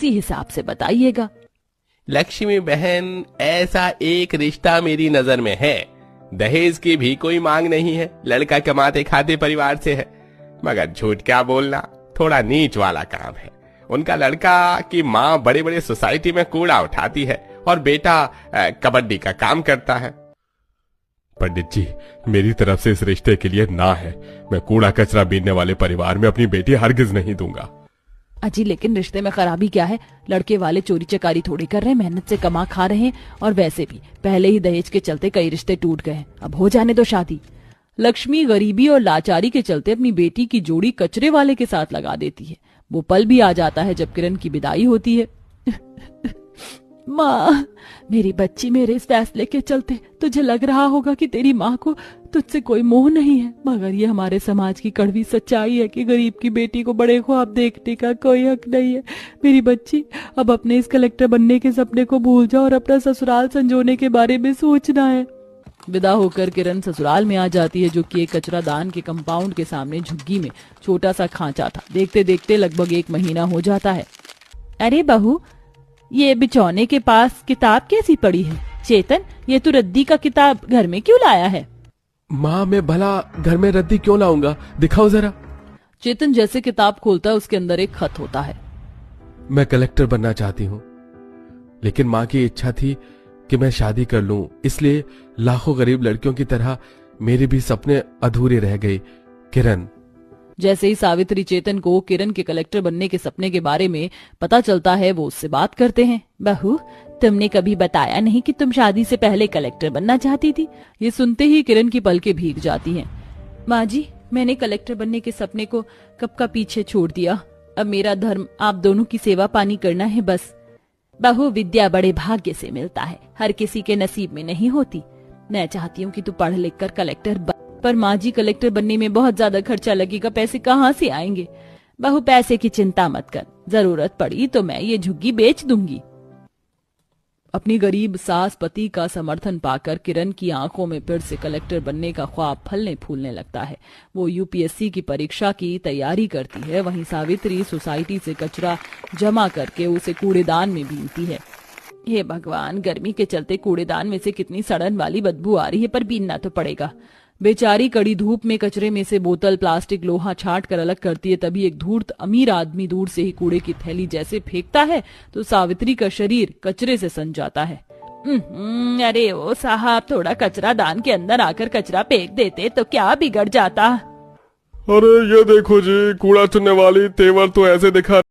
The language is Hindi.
उसी हिसाब से बताइएगा। लक्ष्मी बहन, ऐसा एक रिश्ता मेरी नजर में है। दहेज की भी कोई मांग नहीं है, लड़का कमाते खाते परिवार से है, मगर झूठ क्या बोलना, थोड़ा नीच वाला काम है। उनका लड़का की माँ बड़े बड़े सोसाइटी में कूड़ा उठाती है और बेटा कबड्डी का काम करता है। पंडित जी, मेरी तरफ से इस रिश्ते के लिए ना है। मैं कूड़ा कचरा बीनने वाले परिवार में अपनी बेटी हरगिज नहीं दूंगा। अजी, लेकिन रिश्ते में खराबी क्या है? लड़के वाले चोरी चकारी थोड़ी कर रहे हैं, मेहनत से कमा खा रहे हैं। और वैसे भी पहले ही दहेज के चलते कई रिश्ते टूट गए, अब हो जाने दो शादी। लक्ष्मी गरीबी और लाचारी के चलते अपनी बेटी की जोड़ी कचरे वाले के साथ लगा देती है। वो पल भी आ जाता है जब किरण की विदाई होती है। माँ, मेरी बच्ची, मेरे इस फैसले के चलते तुझे लग रहा होगा कि तेरी माँ को तुझसे कोई मोह नहीं है, मगर ये हमारे समाज की कड़वी सच्चाई है कि गरीब की बेटी को बड़े ख्वाब देखने का कोई हक नहीं है। मेरी बच्ची, अब अपने इस कलेक्टर बनने के सपने को भूल जाओ और अपना ससुराल संजोने के बारे में सोचना है। विदा होकर किरण ससुराल में आ जाती है, जो कि एक कचरा दान के कंपाउंड के सामने झुग्गी में छोटा सा खांचा था। देखते देखते लगभग 1 महीना हो जाता है। अरे बहू, ये बिछौने के पास किताब कैसी पड़ी है? चेतन, ये तू रद्दी का किताब घर में क्यों लाया है? माँ, मैं भला घर में रद्दी क्यों लाऊंगा, दिखाओ जरा। चेतन जैसे किताब खोलता है, उसके अंदर एक खत होता है। मैं कलेक्टर बनना चाहती हूँ, लेकिन माँ की इच्छा थी कि मैं शादी कर लूं, इसलिए लाखों गरीब लड़कियों की तरह मेरे भी सपने अधूरे रह गए। किरण। जैसे ही सावित्री चेतन को किरण के कलेक्टर बनने के सपने के बारे में पता चलता है, वो उससे बात करते हैं। बहू, तुमने कभी बताया नहीं कि तुम शादी से पहले कलेक्टर बनना चाहती थी। ये सुनते ही किरण की पलकें भीग जाती हैं। माँ जी, मैंने कलेक्टर बनने के सपने को कब का पीछे छोड़ दिया। अब मेरा धर्म आप दोनों की सेवा पानी करना है बस। बहू, विद्या बड़े भाग्य से मिलता है, हर किसी के नसीब में नहीं होती। मैं चाहती हूँ कि तू पढ़ लिख कर कलेक्टर बन, पर माँ जी, कलेक्टर बनने में बहुत ज्यादा खर्चा लगेगा, पैसे कहाँ से आएंगे? बहू, पैसे की चिंता मत कर, जरूरत पड़ी तो मैं ये झुग्गी बेच दूंगी। अपनी गरीब सास पति का समर्थन पाकर किरण की आंखों में फिर से कलेक्टर बनने का ख्वाब फलने फूलने लगता है। वो यूपीएससी की परीक्षा की तैयारी करती है। वहीं सावित्री सोसाइटी से कचरा जमा करके उसे कूड़ेदान में बीनती है। हे भगवान, गर्मी के चलते कूड़ेदान में से कितनी सड़न वाली बदबू आ रही है, पर बीनना तो पड़ेगा। बेचारी कड़ी धूप में कचरे में से बोतल, प्लास्टिक, लोहा छांट कर अलग करती है। तभी एक धूर्त अमीर आदमी दूर से ही कूड़े की थैली जैसे फेंकता है तो सावित्री का शरीर कचरे से सन जाता है। अरे ओ साहब, थोड़ा कचरा दान के अंदर आकर कचरा फेंक देते तो क्या बिगड़ जाता। अरे ये देखो जी, कूड़ा चुनने वाली तेवर तो ऐसे दिखा